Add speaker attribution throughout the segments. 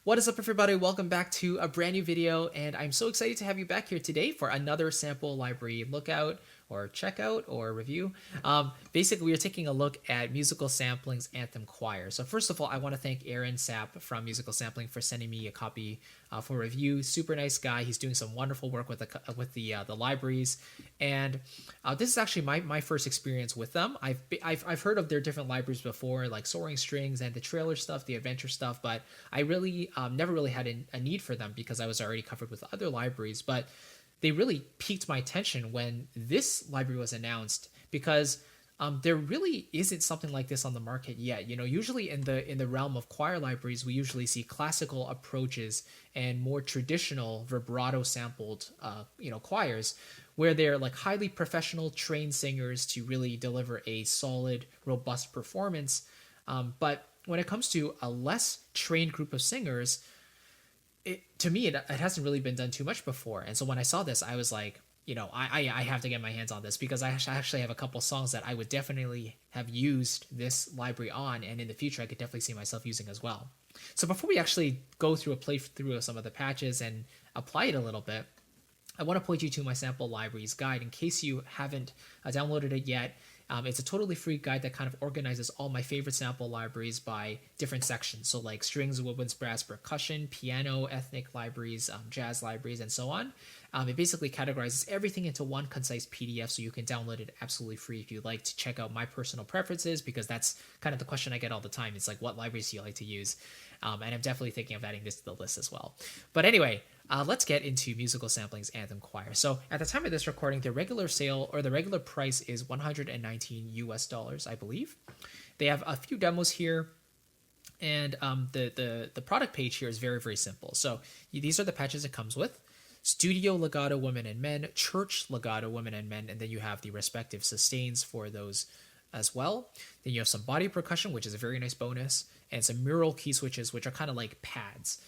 Speaker 1: What is up, everybody? Welcome back to a brand new video, and I'm so excited to have you back here today for another sample library lookout or checkout or review. Basically, we are taking a look at Musical Sampling's Anthem Choir. So first of all, I want to thank Aaron Sapp from Musical Sampling for sending me a copy for review. Super nice guy. He's doing some wonderful work with the libraries, and this is actually my first experience with them. I've heard of their different libraries before, like Soaring Strings and the trailer stuff, the adventure stuff, but I really never really had a need for them because I was already covered with other libraries. But they really piqued my attention when this library was announced because there really isn't something like this on the market yet. You know, usually in the realm of choir libraries, we usually see classical approaches and more traditional vibrato sampled choirs where they're like highly professional trained singers to really deliver a solid, robust performance. But when it comes to a less trained group of singers, to me, it hasn't really been done too much before. And so when I saw this, I was like, I have to get my hands on this because I actually have a couple songs that I would definitely have used this library on, and in the future I could definitely see myself using as well. So before we actually go through a playthrough of some of the patches and apply it a little bit, I want to point you to my sample libraries guide in case you haven't downloaded it yet. It's a totally free guide that kind of organizes all my favorite sample libraries by different sections. So like strings, woodwinds, brass, percussion, piano, ethnic libraries, jazz libraries, and so on. It basically categorizes everything into one concise PDF so you can download it absolutely free if you'd like to check out my personal preferences, because that's kind of the question I get all the time. It's like, what libraries do you like to use? And I'm definitely thinking of adding this to the list as well. But anyway, let's get into Musical Sampling's Anthem Choir. So at the time of this recording, the regular sale or the regular price is $119 US, I believe. They have a few demos here, and the product page here is very, very simple. So these are the patches it comes with: Studio Legato Women and Men, Church Legato Women and Men, and then you have the respective sustains for those as well. Then you have some body percussion, which is a very nice bonus, and some mural key switches, which are kind of like pads,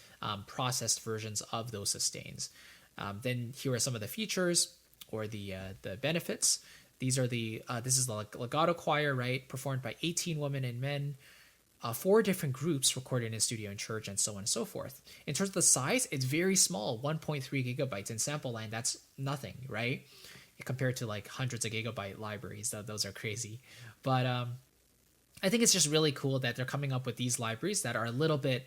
Speaker 1: processed versions of those sustains. Then here are some of the features or the benefits. These are this is the Legato choir, right? Performed by 18 women and men, 4 different groups recorded in studio and church, and so on and so forth. In terms of the size, it's very small, 1.3 gigabytes. In sample line, that's nothing, right? Compared to like hundreds of gigabyte libraries, those are crazy. But I think it's just really cool that they're coming up with these libraries that are a little bit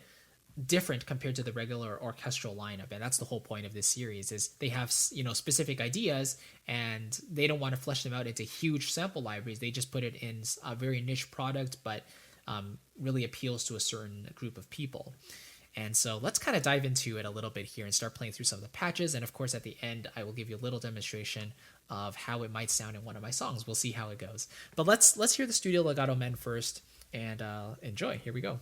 Speaker 1: different compared to the regular orchestral lineup, and that's the whole point of this series. Is they have specific ideas, and they don't want to flesh them out into huge sample libraries. They just put it in a very niche product, but really appeals to a certain group of people. And so let's kind of dive into it a little bit here and start playing through some of the patches. And of course, at the end, I will give you a little demonstration of how it might sound in one of my songs. We'll see how it goes. But let's hear the Studio Legato Men first and enjoy. Here we go.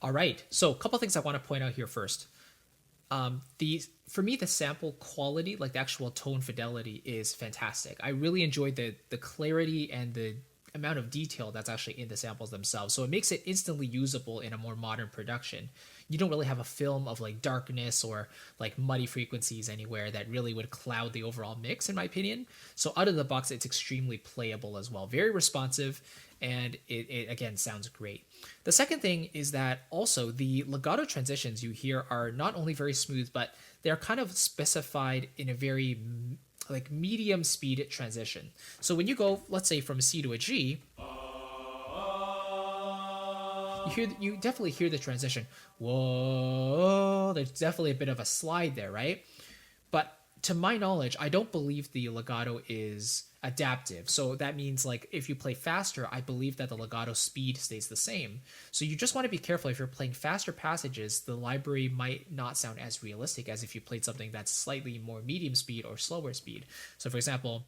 Speaker 1: All right, so a couple things I want to point out here first. For me, the sample quality, like the actual tone fidelity, is fantastic. I really enjoyed the clarity and the amount of detail that's actually in the samples themselves. So it makes it instantly usable in a more modern production. You don't really have a film of like darkness or like muddy frequencies anywhere that really would cloud the overall mix, in my opinion. So out of the box, it's extremely playable as well. Very responsive, and it again sounds great. The second thing is that also the legato transitions you hear are not only very smooth, but they're kind of specified in a very like medium speed transition. So when you go, let's say, from a C to a G, you definitely hear the transition. Whoa, there's definitely a bit of a slide there, right? But to my knowledge, I don't believe the legato is adaptive. So that means like if you play faster, I believe that the legato speed stays the same. So you just want to be careful if you're playing faster passages, the library might not sound as realistic as if you played something that's slightly more medium speed or slower speed. So for example,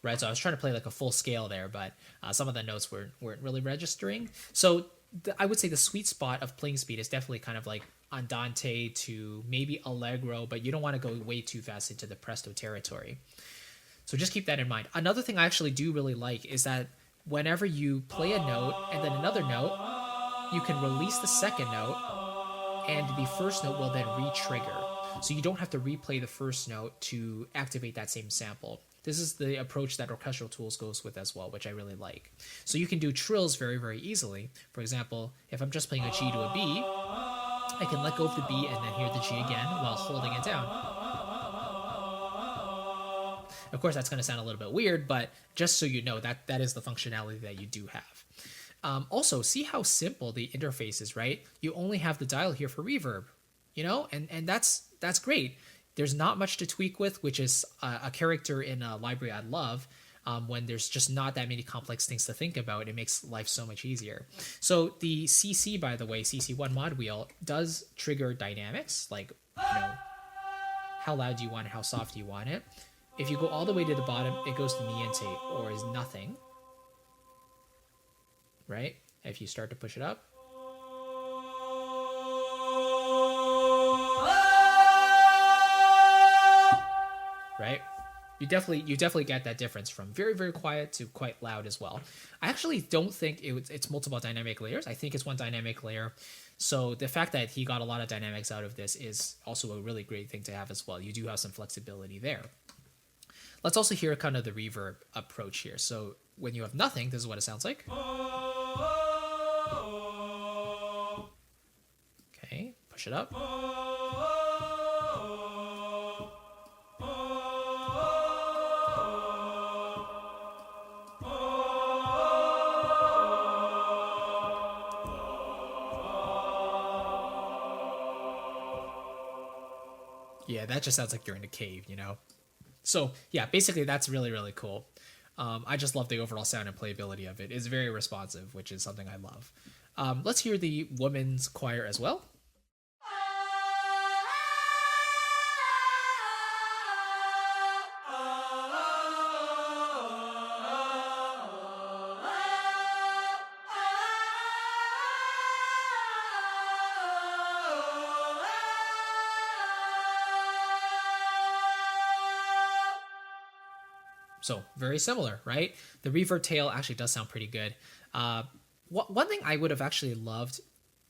Speaker 1: right? So I was trying to play like a full scale there, but some of the notes weren't really registering. So I would say the sweet spot of playing speed is definitely kind of like andante to maybe allegro, but you don't want to go way too fast into the presto territory. So just keep that in mind. Another thing I actually do really like is that whenever you play a note and then another note, you can release the second note and the first note will then re-trigger. So you don't have to replay the first note to activate that same sample. This is the approach that Orchestral Tools goes with as well, which I really like. So you can do trills very, very easily. For example, if I'm just playing a G to a B, I can let go of the B and then hear the G again while holding it down. Of course, that's going to sound a little bit weird, but just so you know, that is the functionality that you do have. Also, see how simple the interface is, right? You only have the dial here for reverb, and that's great. There's not much to tweak with, which is a character in a library I love. When there's just not that many complex things to think about, it makes life so much easier. So the CC, by the way, CC1 mod wheel does trigger dynamics, like how loud do you want it, how soft do you want it. If you go all the way to the bottom, it goes to niente or is nothing, right? If you start to push it up, right? You definitely get that difference from very, very quiet to quite loud as well. I actually don't think it's multiple dynamic layers. I think it's one dynamic layer. So the fact that he got a lot of dynamics out of this is also a really great thing to have as well. You do have some flexibility there. Let's also hear kind of the reverb approach here. So when you have nothing, this is what it sounds like. Okay, push it up. Yeah, that just sounds like you're in a cave, So yeah, basically that's really, really cool. I just love the overall sound and playability of it. It's very responsive, which is something I love. Let's hear the women's choir as well. So very similar, right? The reverb tail actually does sound pretty good. One thing I would have actually loved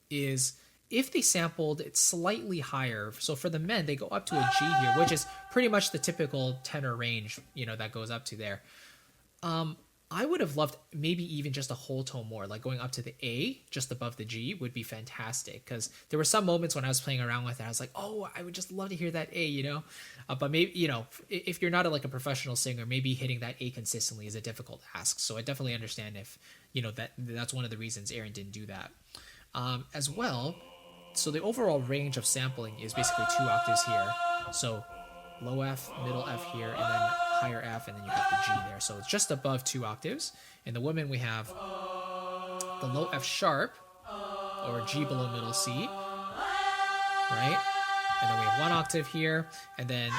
Speaker 1: is if they sampled it slightly higher. So for the men, they go up to a G here, which is pretty much the typical tenor range, that goes up to there. I would have loved maybe even just a whole tone more, like going up to the A just above the G would be fantastic. Because there were some moments when I was playing around with it, I was like, oh, I would just love to hear that A, But maybe, if you're not like a professional singer, maybe hitting that A consistently is a difficult ask. So I definitely understand if, that's one of the reasons Aaron didn't do that. As well, so the overall range of sampling is basically 2 octaves here. So low F, middle F here, and then higher F, and then you have the G there. So it's just above 2 octaves. In the women, we have the low F sharp, or G below middle C, right? And then we have 1 octave here, and then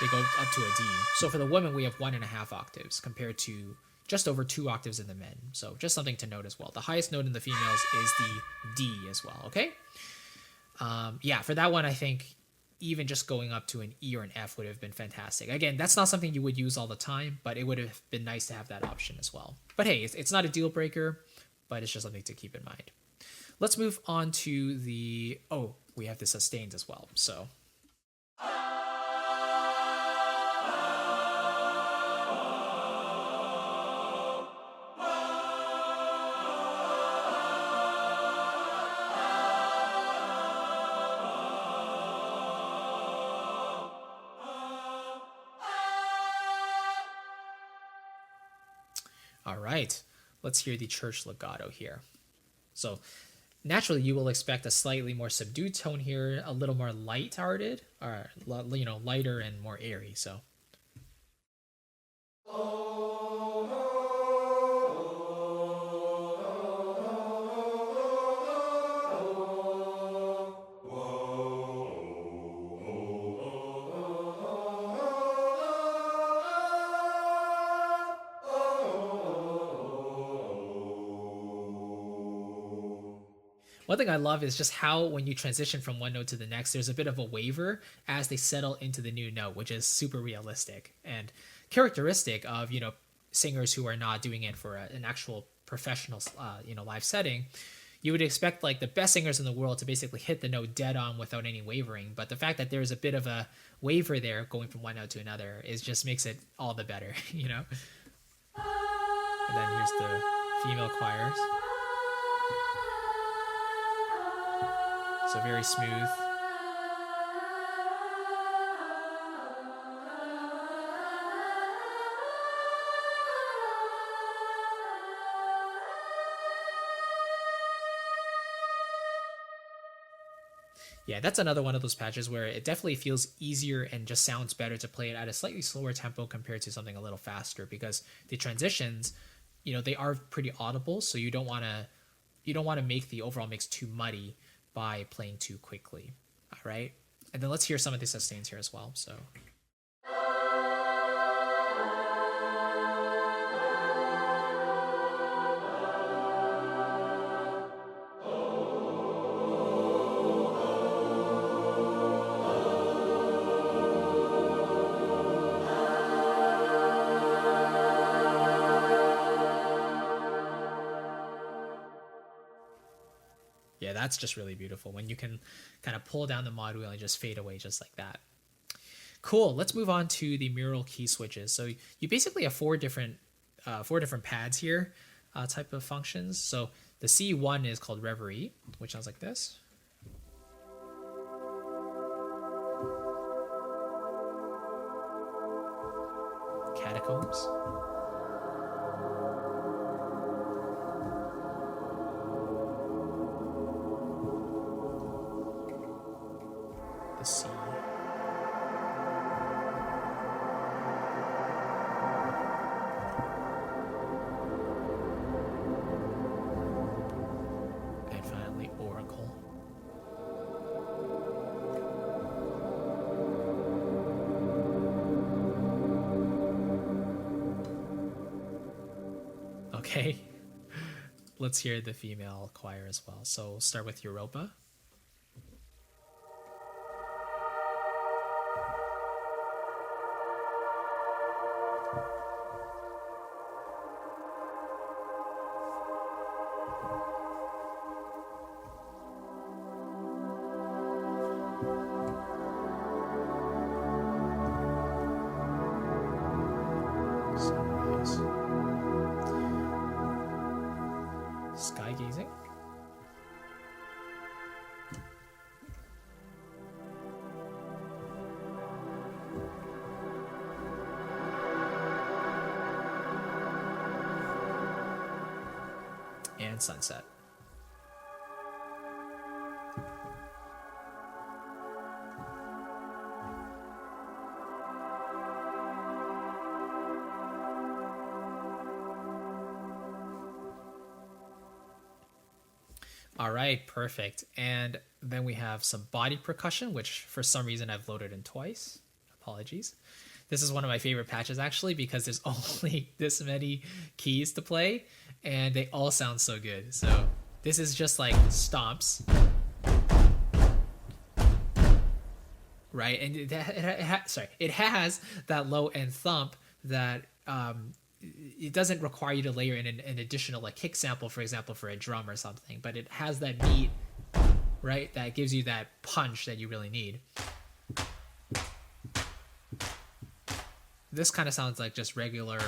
Speaker 1: they go up to a D. So for the women, we have 1.5 octaves compared to just over 2 octaves in the men. So just something to note as well. The highest note in the females is the D as well, okay? Yeah, for that one, I think even just going up to an E or an F would have been fantastic. Again, that's not something you would use all the time, but it would have been nice to have that option as well. But hey, it's not a deal breaker, but it's just something to keep in mind. Let's move on to we have the sustains as well. So All right, let's hear the church legato here. So naturally, you will expect a slightly more subdued tone here, a little more light-hearted, or lighter and more airy. So. One thing I love is just how when you transition from one note to the next, there's a bit of a waver as they settle into the new note, which is super realistic and characteristic of, singers who are not doing it for an actual professional, live setting. You would expect like the best singers in the world to basically hit the note dead on without any wavering. But the fact that there's a bit of a waver there going from one note to another just makes it all the better, And then here's the female choirs. So very smooth. Yeah, that's another one of those patches where it definitely feels easier and just sounds better to play it at a slightly slower tempo compared to something a little faster, because the transitions, they are pretty audible, so you don't want to make the overall mix too muddy by playing too quickly. All right, and then let's hear some of the sustains here as well. So. Yeah, that's just really beautiful when you can kind of pull down the mod wheel and just fade away just like that. Cool. Let's move on to the mural key switches. So you basically have four different pads here, type of functions. So the C1 is called Reverie, which sounds like this. Catacombs. C. And finally, Oracle. Okay, let's hear the female choir as well. So we'll start with Europa. Sky gazing. And sunset. All right, perfect. And then we have some body percussion, which for some reason I've loaded in twice. Apologies. This is one of my favorite patches actually, because there's only this many keys to play and they all sound so good. So this is just like stomps, right? And it has that low end thump that it doesn't require you to layer in an additional like kick sample, for example, for a drum or something, but it has that beat, right, that gives you that punch that you really need. This kind of sounds like just regular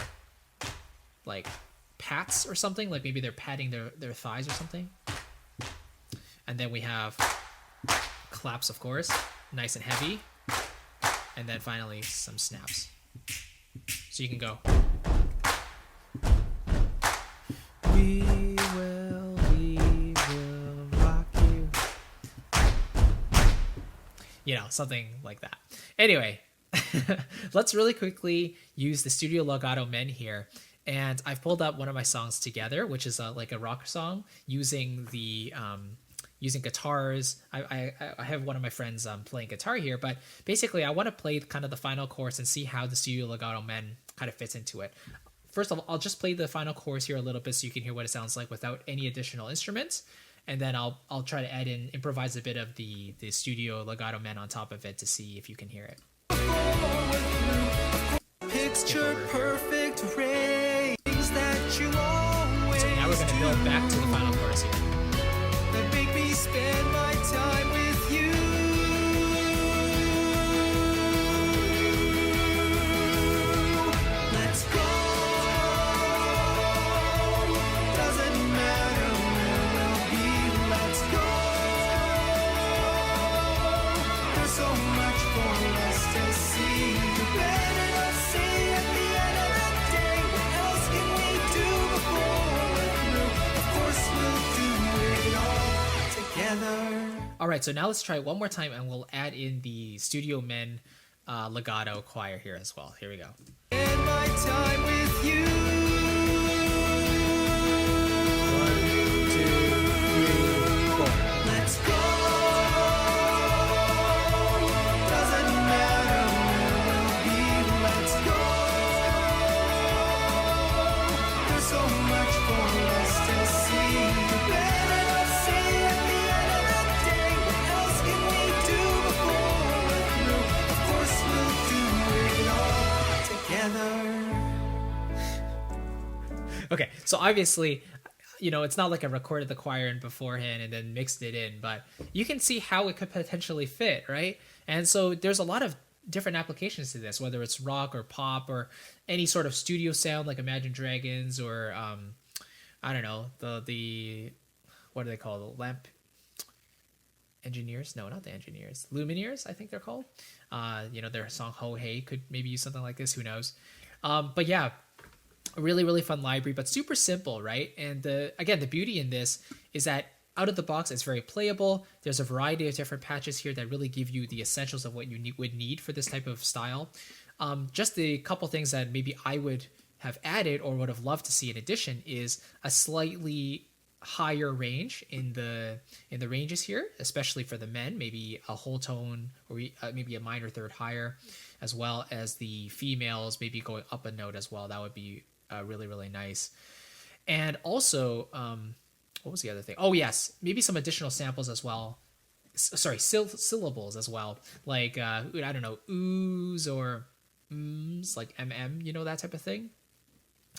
Speaker 1: like pats or something, like maybe they're patting their thighs or something. And then we have claps, of course, nice and heavy, and then finally some snaps. So you can go. we will rock you. You know, something like that. Anyway, let's really quickly use the Studio Legato Men here. And I've pulled up one of my songs together, which is like a rock song using the using guitars. I have one of my friends playing guitar here, but basically I want to play kind of the final chorus and see how the Studio Legato Men kind of fits into it. First of all, I'll just play the final chorus here a little bit so you can hear what it sounds like without any additional instruments. And then I'll try to add in, improvise a bit of the Studio Legato Men on top of it to see if you can hear it. Picture perfect rays that you always so now we're going to build back to the final chorus here. That make me spend my time with you. Let's go. Doesn't matter where we'll be. Let's go. There's so much for us to see. Better not say at the end of the day. What else can we do before we're through? Of course we'll do it all together. All right, so now let's try it one more time, and we'll add in the Studio Men legato choir here as well. Here we go. Spend my time with you. 1, 2, 3, 4. Let's go. Doesn't matter where we'll be. Let's go. There's so much for us to see. Better not say at the end of the day. What else can we do before we're through? Of course we'll do it all together. Okay, so obviously, you know, it's not like I recorded the choir in beforehand and then mixed it in, but you can see how it could potentially fit, right? And so there's a lot of different applications to this, whether it's rock or pop or any sort of studio sound like Imagine Dragons or I don't know, the what do they call the lamp engineers? No, not the engineers. Lumineers, I think they're called. You know, their song Ho Hey could maybe use something like this, who knows. But yeah, a really, really fun library, but super simple, right? And again, the beauty in this is that out of the box, it's very playable. There's a variety of different patches here that really give you the essentials of what you would need for this type of style. Just the couple things that maybe I would have added or would have loved to see in addition is a slightly higher range in the ranges here, especially for the men, maybe a whole tone or maybe a minor third higher, as well as the females maybe going up a note as well. That would be really, really nice. And also, what was the other thing? Oh yes, maybe some additional samples as well. Sorry, syllables as well, like I don't know, oohs or ms, like you know, that type of thing.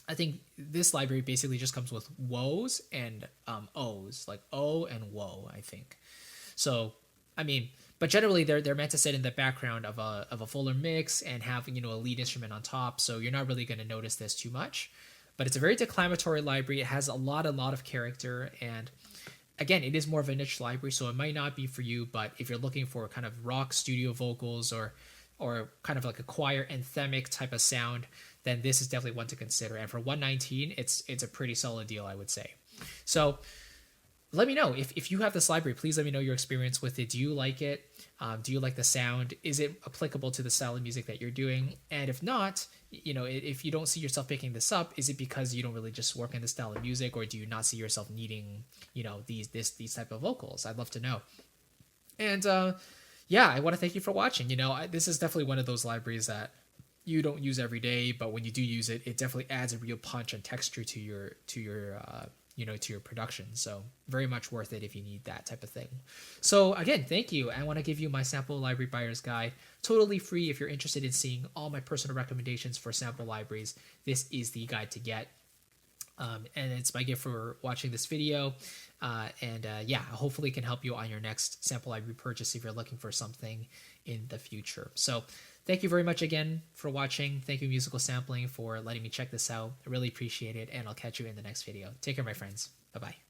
Speaker 1: I think this library basically just comes with woes and O's, like O and woe, I think. So, I mean, but generally they're meant to sit in the background of a fuller mix and have, you know, a lead instrument on top. So you're not really going to notice this too much. But it's a very declamatory library. It has a lot of character. And again, it is more of a niche library, so it might not be for you. But if you're looking for kind of rock studio vocals or kind of like a choir anthemic type of sound, then this is definitely one to consider. And for $119, it's a pretty solid deal, I would say. So let me know if you have this library. Please let me know your experience with it. Do you like it? Do you like the sound? Is it applicable to the style of music that you're doing? And if not, you know, if you don't see yourself picking this up, is it because you don't really just work in the style of music, or do you not see yourself needing, you know, these type of vocals? I'd love to know. And yeah, I want to thank you for watching. You know, this is definitely one of those libraries that you don't use every day, but when you do use it, it definitely adds a real punch and texture to your you know, to your production. So very much worth it if you need that type of thing. So again, thank you. I want to give you my sample library buyer's guide, totally free. If you're interested in seeing all my personal recommendations for sample libraries, this is the guide to get. And it's my gift for watching this video. Yeah, hopefully it can help you on your next sample library purchase if you're looking for something in the future. So thank you very much again for watching. Thank you, Musical Sampling, for letting me check this out. I really appreciate it, and I'll catch you in the next video. Take care, my friends. Bye-bye.